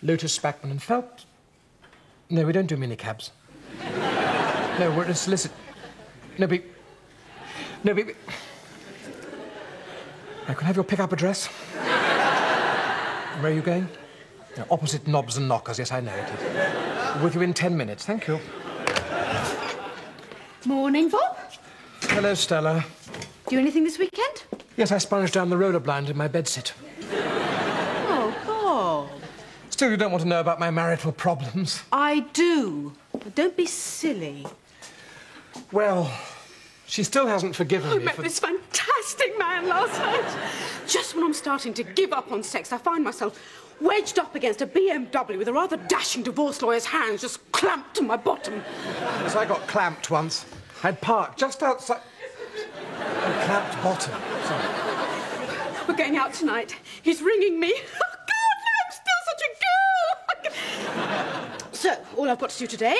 Lotus, Spackman and Phelps. No, we don't do minicabs. No, we're a solicit... No, but... No, but... I can have your pick-up address. Where are you going? No, opposite Knobs and Knockers, yes, I know it is. With you in 10 minutes, thank you. Morning, Bob. Hello, Stella. Do anything this weekend? Yes, I sponged down the roller blind in my bedsit. Oh, Bob. Still, you don't want to know about my marital problems. I do. But don't be silly. Well, she still hasn't forgiven me I met this fantastic man last night. Just when I'm starting to give up on sex, I find myself wedged up against a BMW with a rather dashing divorce lawyer's hands just clamped to my bottom. Yes, I got clamped once. I'd parked just outside... A clamped bottom. Sorry. We're going out tonight. He's ringing me. Oh, God, I'm still such a girl. So, all I've got to do today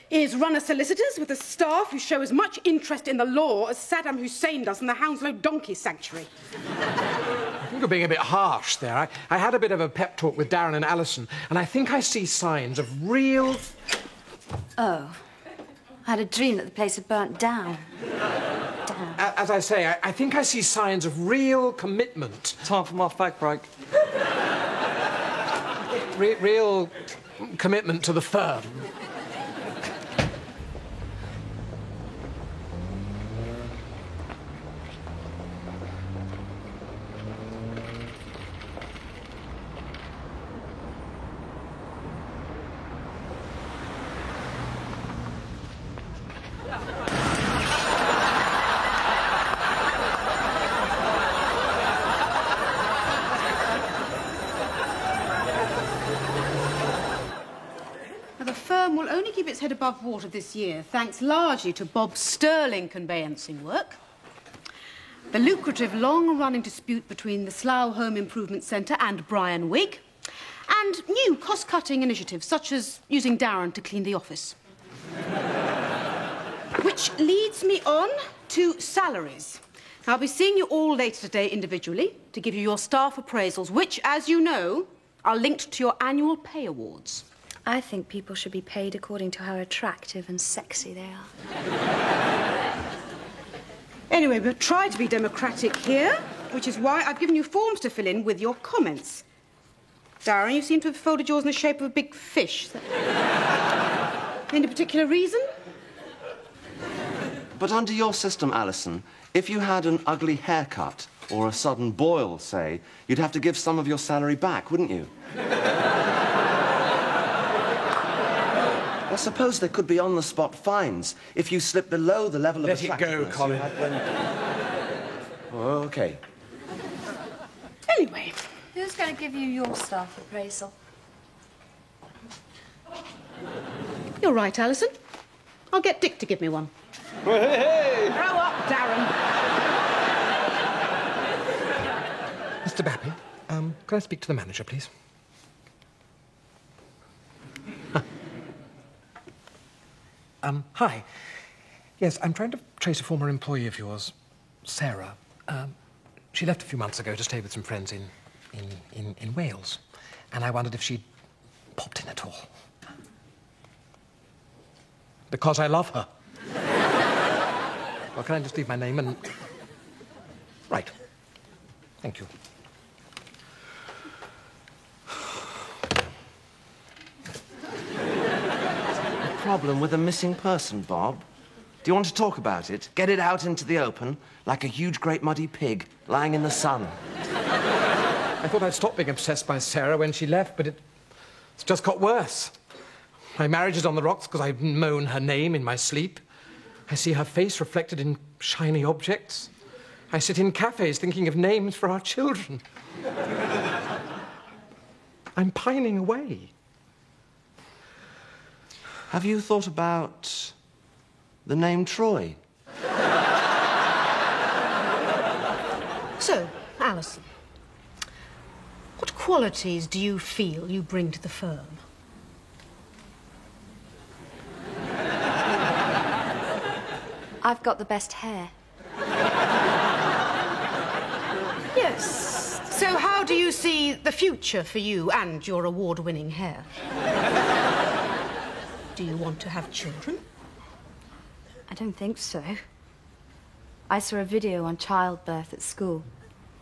is run a solicitors with a staff who show as much interest in the law as Saddam Hussein does in the Hounslow Donkey Sanctuary. I think you're being a bit harsh there. I had a bit of a pep talk with Darren and Alison, and I think I see signs of real... Oh. I had a dream that the place had burnt down. Damn. As I say, I think I see signs of real commitment. Time for my fag break. Real commitment to the firm. Will only keep its head above water this year, thanks largely to Bob Sterling conveyancing work. The lucrative long-running dispute between the Slough Home Improvement Centre and Brian Wigg, and new cost-cutting initiatives, such as using Darren to clean the office. Which leads me on to salaries. I'll be seeing you all later today individually to give you your staff appraisals, which, as you know, are linked to your annual pay awards. I think people should be paid according to how attractive and sexy they are. Anyway, we'll try to be democratic here, which is why I've given you forms to fill in with your comments. Darren, you seem to have folded yours in the shape of a big fish. Any particular reason? But under your system, Alison, if you had an ugly haircut or a sudden boil, say, you'd have to give some of your salary back, wouldn't you? I suppose there could be on-the-spot fines if you slip below the level of attractiveness. Let it go, Colin. Oh, OK. Anyway. Who's going to give you your staff appraisal? You're right, Alison. I'll get Dick to give me one. Hey! Grow up, Darren. Mr. Bappy, can I speak to the manager, please? Hi. Yes, I'm trying to trace a former employee of yours, Sarah. She left a few months ago to stay with some friends in Wales, and I wondered if she'd popped in at all. Because I love her. Well, can I just leave my name and... Right. Thank you. Problem with a missing person, Bob? Do you want to talk about it? Get it out into the open, like a huge, great, muddy pig lying in the sun. I thought I'd stopped being obsessed by Sarah when she left, but it's just got worse. My marriage is on the rocks because I moan her name in my sleep. I see her face reflected in shiny objects. I sit in cafes thinking of names for our children. I'm pining away. Have you thought about the name Troy? So, Alison, what qualities do you feel you bring to the firm? I've got the best hair. Yes. So how do you see the future for you and your award-winning hair? Do you want to have children? I don't think so. I saw a video on childbirth at school.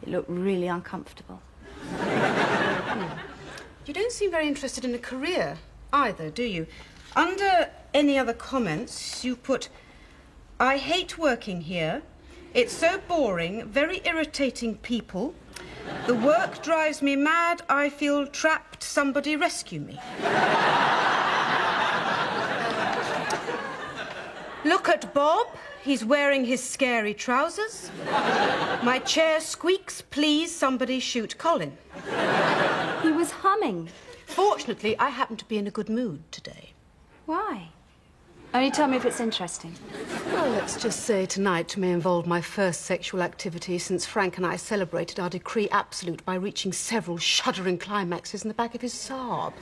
It looked really uncomfortable. You don't seem very interested in a career either, do you? Under any other comments, you put, I hate working here. It's so boring, very irritating people. The work drives me mad. I feel trapped. Somebody rescue me. Look at Bob. He's wearing his scary trousers. My chair squeaks. Please, somebody shoot Colin. He was humming. Fortunately, I happen to be in a good mood today. Why? Only tell me if it's interesting. Well, let's just say tonight may involve my first sexual activity since Frank and I celebrated our decree absolute by reaching several shuddering climaxes in the back of his Saab.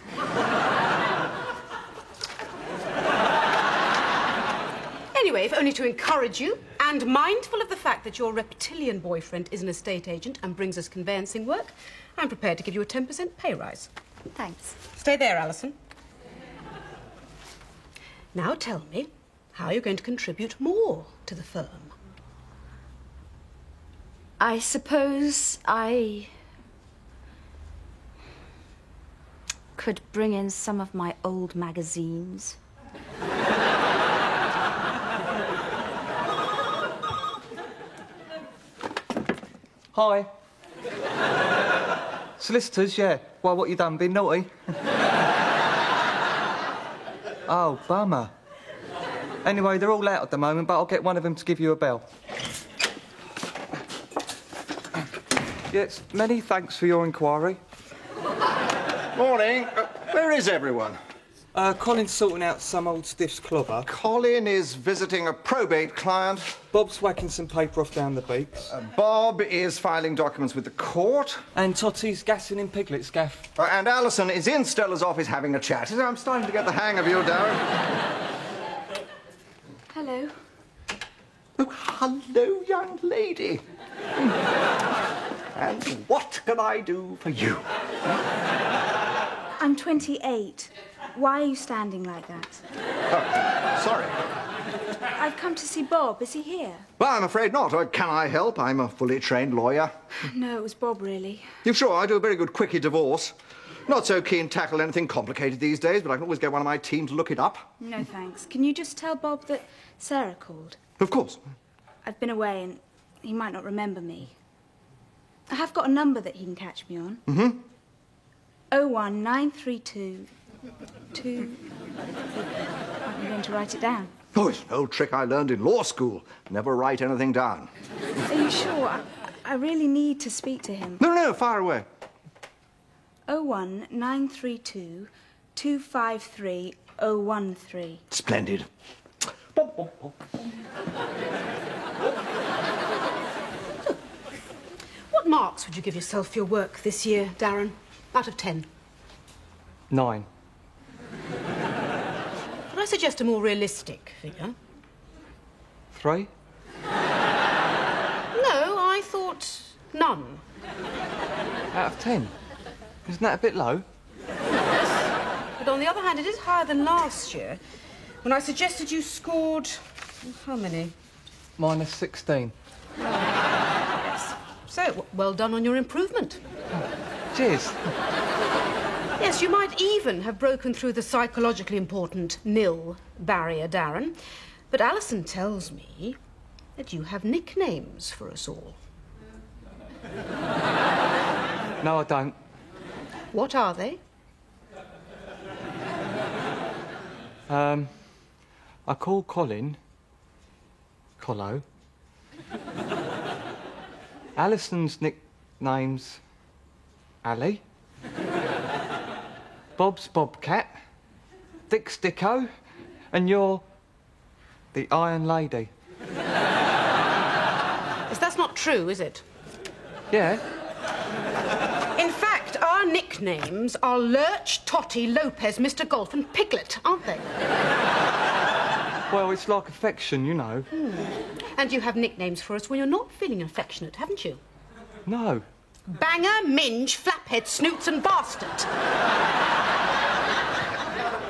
Anyway, if only to encourage you, and mindful of the fact that your reptilian boyfriend is an estate agent and brings us conveyancing work, I'm prepared to give you a 10% pay rise. Thanks. Stay there, Alison. Now tell me how you're going to contribute more to the firm. I suppose I could bring in some of my old magazines. Hi. Solicitors, yeah. Why, what you done? Been naughty? Oh, bummer. Anyway, they're all out at the moment, but I'll get one of them to give you a bell. Yes, many thanks for your inquiry. Morning. Where is everyone? Colin's sorting out some old stiff's clobber. Colin is visiting a probate client. Bob's whacking some paper off down the beaks. Bob is filing documents with the court. And Totty's gassing in Piglet's gaff. And Alison is in Stella's office having a chat. I'm starting to get the hang of you, Darren. Hello. Oh, hello, young lady. And what can I do for you? I'm 28. Why are you standing like that? Oh, sorry. I've come to see Bob. Is he here? Well, I'm afraid not. Can I help? I'm a fully trained lawyer. No, it was Bob, really. You sure? I do a very good quickie divorce. Not so keen to tackle anything complicated these days, but I can always get one of my team to look it up. No, thanks. Can you just tell Bob that Sarah called? Of course. I've been away and he might not remember me. I have got a number that he can catch me on. Mm-hmm. 01932 I'm going to write it down. Oh, it's an old trick I learned in law school. Never write anything down. Are you sure? I really need to speak to him. No, fire away. 01932 253 013. Splendid. What marks would you give yourself for your work this year, Darren? Out of 10? 9. Could I suggest a more realistic figure? 3. No, I thought none. Out of 10. Isn't that a bit low? But on the other hand, it is higher than last year, when I suggested you scored... how many? Minus 16. So, well done on your improvement. Cheers. Yes, you might even have broken through the psychologically important nil barrier, Darren. But Alison tells me that you have nicknames for us all. No, I don't. What are they? I call Colin Collo. Alison's nickname's Ali. Bob's Bobcat. Dick's Dicko. And you're the Iron Lady. Yes, that's not true, is it? Yeah. In fact, our nicknames are Lurch, Totty, Lopez, Mr. Golf and Piglet, aren't they? Well, it's like affection, you know. And you have nicknames for us when you're not feeling affectionate, haven't you? No. Banger, Minge, Flaphead, Snoots and Bastard.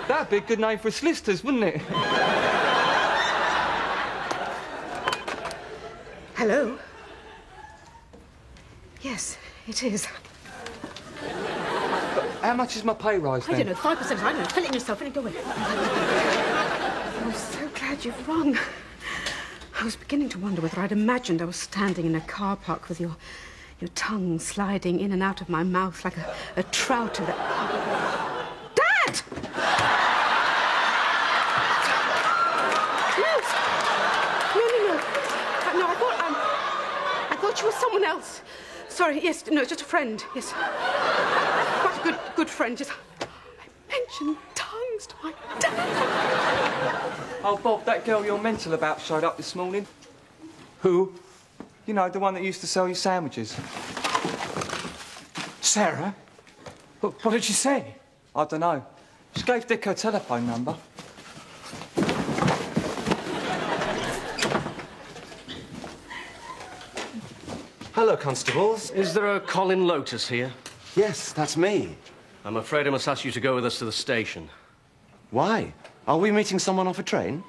That'd be a good name for solicitors, wouldn't it? Hello? Yes, it is. How much is my pay rise then? I don't know, 5%, I don't know. Fill it in yourself and go away. I'm so glad you've rung. I was beginning to wonder whether I'd imagined I was standing in a car park with your tongue sliding in and out of my mouth like a trout of it. Dad! No, I thought you were someone else. Sorry, yes, no, it's just a friend, yes. Quite a good friend, yes. I mentioned tongues to my dad. Oh, Bob, that girl you're mental about showed up this morning. Who? You know, the one that used to sell you sandwiches. Sarah? What did she say? I don't know. She gave Dick her telephone number. Hello, constables. Is there a Colin Lotus here? Yes, that's me. I'm afraid I must ask you to go with us to the station. Why? Are we meeting someone off a train?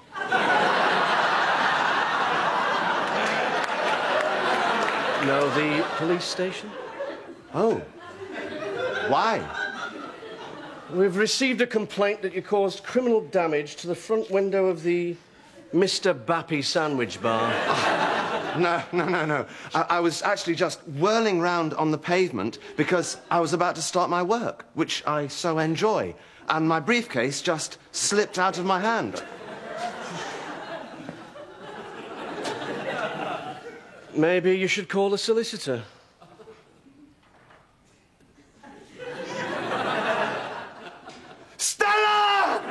No, the police station? Oh. Why? We've received a complaint that you caused criminal damage to the front window of the Mr. Bappy sandwich bar. No. I was actually just whirling round on the pavement because I was about to start my work, which I so enjoy, and my briefcase just slipped out of my hand. Maybe you should call a solicitor. Stella!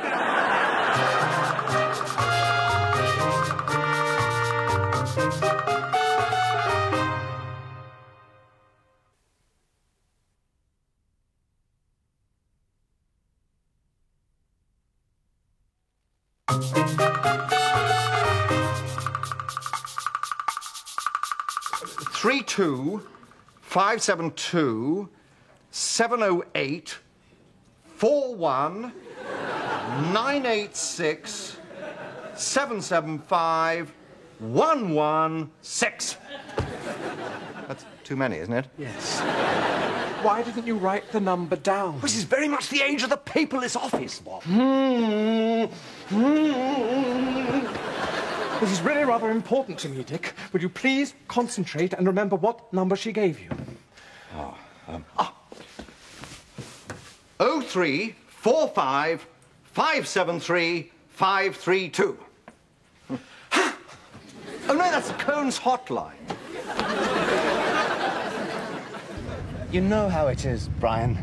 Three 572 708 41 986 775 116. That's too many, isn't it? Yes. Why didn't you write the number down? This is very much the age of the paperless office, Bob. This is really rather important to me, Dick. Would you please concentrate and remember what number she gave you? 0345 573 532. Oh, no, that's Cohn's hotline. You know how it is, Brian.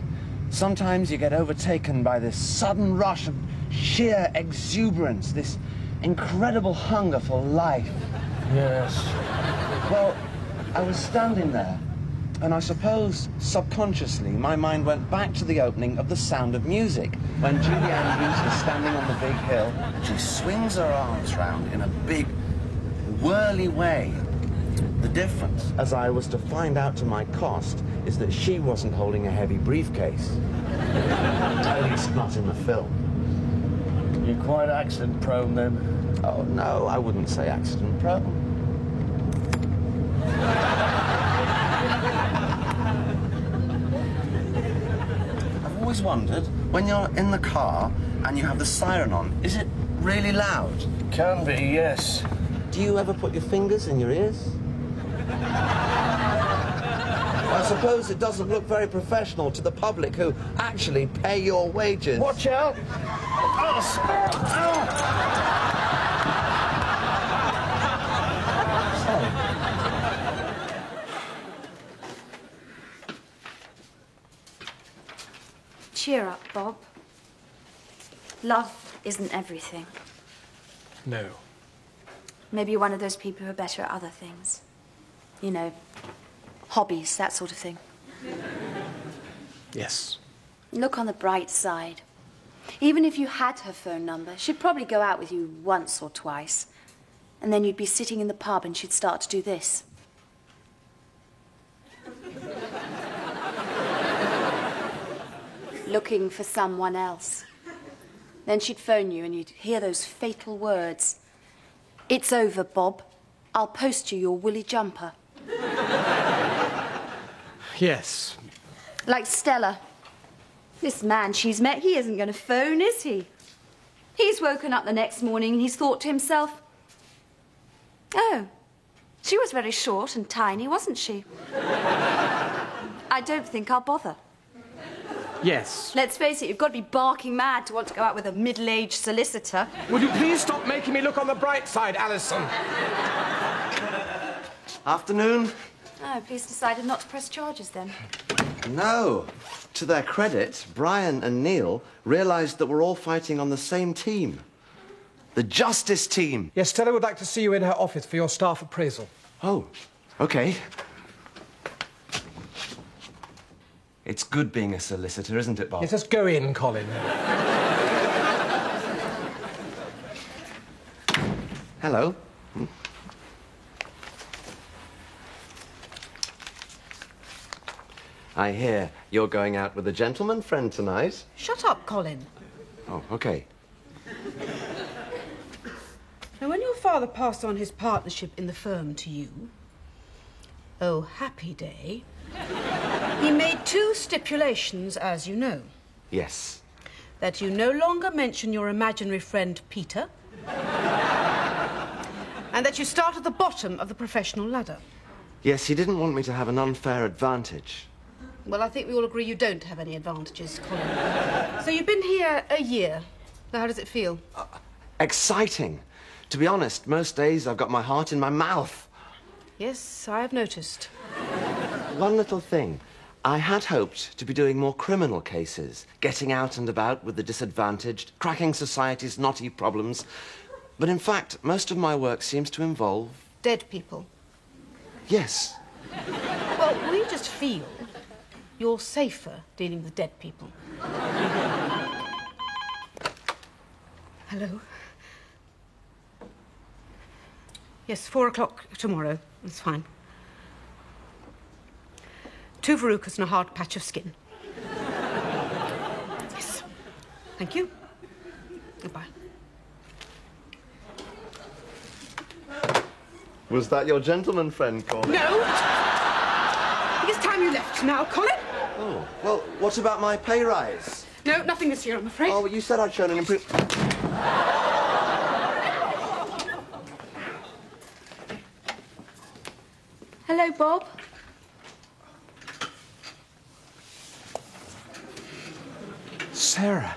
Sometimes you get overtaken by this sudden rush of sheer exuberance, this incredible hunger for life. Yes. Well, I was standing there, and I suppose subconsciously my mind went back to the opening of The Sound of Music, when Julie Andrews is standing on the big hill. She swings her arms round in a big, whirly way. The difference, as I was to find out to my cost, is that she wasn't holding a heavy briefcase. At least not in the film. You're quite accident-prone, then. Oh, no, I wouldn't say accident-prone. I've always wondered, when you're in the car and you have the siren on, is it really loud? Can be, yes. Do you ever put your fingers in your ears? I suppose it doesn't look very professional to the public who actually pay your wages. Watch out! Cheer up, Bob. Love isn't everything. No. Maybe you're one of those people who are better at other things. You know, hobbies, that sort of thing. Yes. Look on the bright side. Even if you had her phone number, she'd probably go out with you once or twice. And then you'd be sitting in the pub and she'd start to do this. Looking for someone else. Then she'd phone you and you'd hear those fatal words. It's over, Bob. I'll post you your woolly jumper. Yes. Like Stella. This man she's met, he isn't going to phone, is he? He's woken up the next morning and he's thought to himself, oh, she was very short and tiny, wasn't she? I don't think I'll bother. Yes. Let's face it, you've got to be barking mad to want to go out with a middle-aged solicitor. Would you please stop making me look on the bright side, Alison? Afternoon. Oh, police decided not to press charges then. No. To their credit, Brian and Neil realised that we're all fighting on the same team. The justice team. Yes, Stella would like to see you in her office for your staff appraisal. Oh, OK. It's good being a solicitor, isn't it, Bob? Yes, let's go in, Colin. Hello. I hear you're going out with a gentleman friend tonight. Shut up, Colin. Oh, OK. Now, when your father passed on his partnership in the firm to you, oh, happy day, he made two stipulations, as you know. Yes. That you no longer mention your imaginary friend, Peter, and that you start at the bottom of the professional ladder. Yes, he didn't want me to have an unfair advantage. Well, I think we all agree you don't have any advantages, Colin. So you've been here a year. Now, how does it feel? Exciting. To be honest, most days I've got my heart in my mouth. Yes, I've noticed. One little thing. I had hoped to be doing more criminal cases, getting out and about with the disadvantaged, cracking society's knotty problems. But in fact, most of my work seems to involve... Dead people. Yes. Well, we just feel you're safer dealing with dead people. Hello? Yes, 4 o'clock tomorrow. That's fine. 2 verrucas and a hard patch of skin. Yes. Thank you. Goodbye. Was that your gentleman friend, Colin? No! I think it's time you left now, Colin. Oh, well, what about my pay rise? No, nothing this year, I'm afraid. Oh, you said I'd shown an improvement. Hello, Bob. Sarah.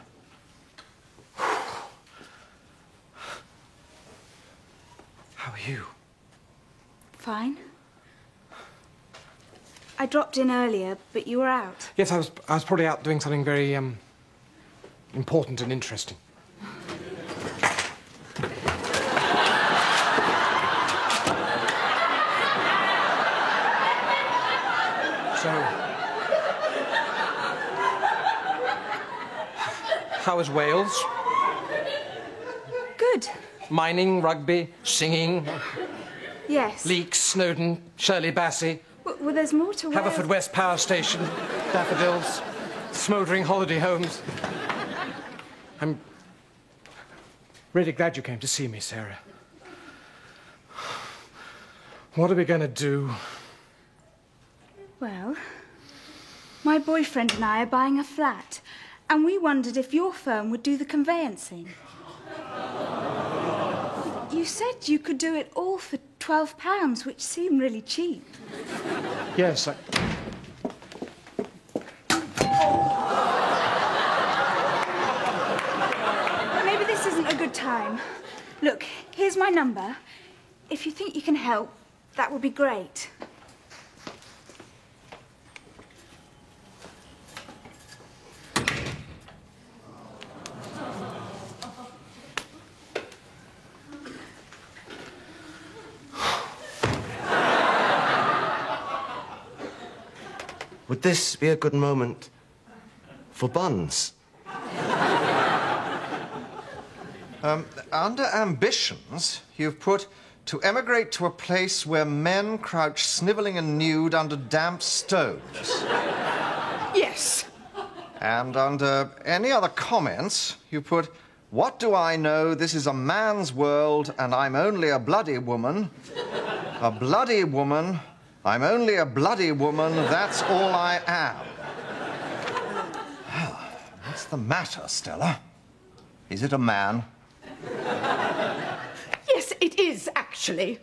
How are you? Fine. I dropped in earlier, but you were out. Yes, I was probably out doing something very, important and interesting. So, how was Wales? Good. Mining, rugby, singing, Yes. Leeks, Snowdon, Shirley Bassey, Well, there's more to Wales. Haverfordwest Power Station, daffodils, smouldering holiday homes. I'm really glad you came to see me, Sarah. What are we going to do? Well, my boyfriend and I are buying a flat, and we wondered if your firm would do the conveyancing. You said you could do it all for £12, which seemed really cheap. Yes, Maybe this isn't a good time. Look, here's my number. If you think you can help, that would be great. would this be a good moment for buns? Under ambitions, you've put to emigrate to a place where men crouch snivelling and nude under damp stones. Yes. And under any other comments, you put, what do I know? This is a man's world, and I'm only a bloody woman. A bloody woman. I'm only a bloody woman. That's all I am. Well, what's the matter, Stella? Is it a man? Yes, it is, actually.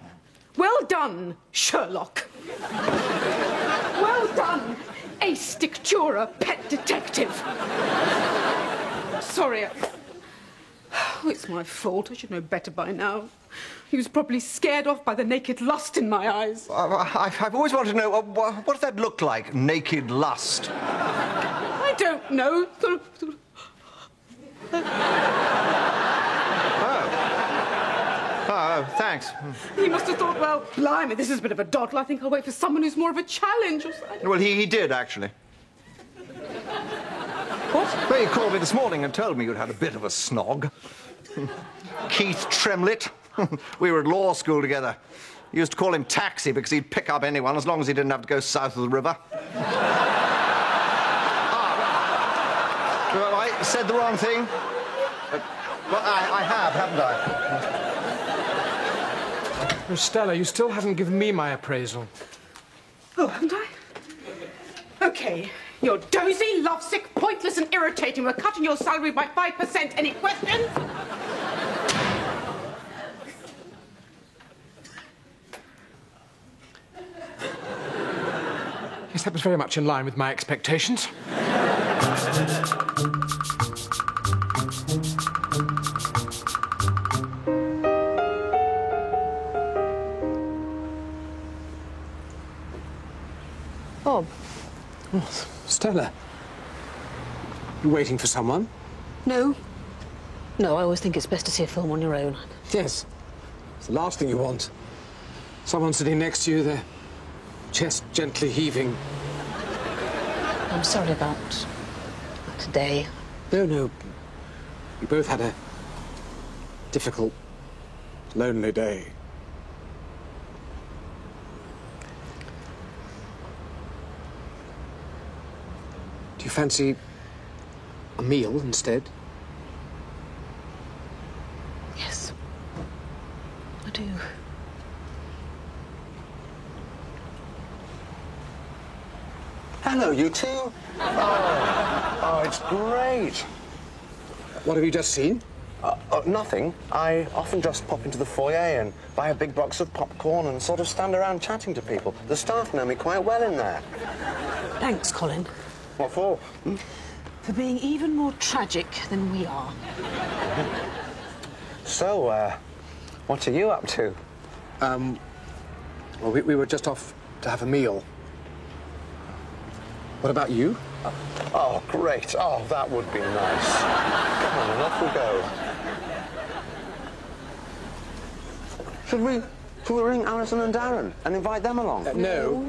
Well done, Sherlock. Well done, Ace Dictura, pet detective. Sorry. Oh, it's my fault. I should know better by now. He was probably scared off by the naked lust in my eyes. I've always wanted to know, what does that look like, naked lust? I don't know. Oh, thanks. He must have thought, well, blimey, this is a bit of a doddle. I think I'll wait for someone who's more of a challenge or something. Well, he did, actually. What? Well, he called me this morning and told me you'd had a bit of a snog. Keith Tremlett. We were at law school together. He used to call him Taxi because he'd pick up anyone as long as he didn't have to go south of the river. Well, I said the wrong thing. Well, I have, haven't I? Oh, Stella, you still haven't given me my appraisal. Oh, haven't I? OK. You're dozy, lovesick, pointless and irritating. We're cutting your salary by 5%. Any questions? Yes, that was very much in line with my expectations. Bob. Oh, Stella. You waiting for someone? No. No, I always think it's best to see a film on your own. Yes. It's the last thing you want. Someone sitting next to you, their chest gently heaving. I'm sorry about today. No, no. We both had a difficult, lonely day. Do you fancy a meal instead? Yes. I do. Hello, you two. Oh, it's great. What have you just seen? Nothing. I often just pop into the foyer and buy a big box of popcorn and sort of stand around chatting to people. The staff know me quite well in there. Thanks, Colin. What for? For being even more tragic than we are. So, what are you up to? Well, we were just off to have a meal. What about you? Oh, great. Oh, that would be nice. Come on, and off we go. Should we ring Alison and Darren and invite them along? No.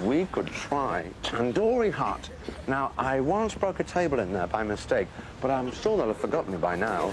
We could try Tandoori Hut. Now, I once broke a table in there by mistake, but I'm sure they'll have forgotten me by now.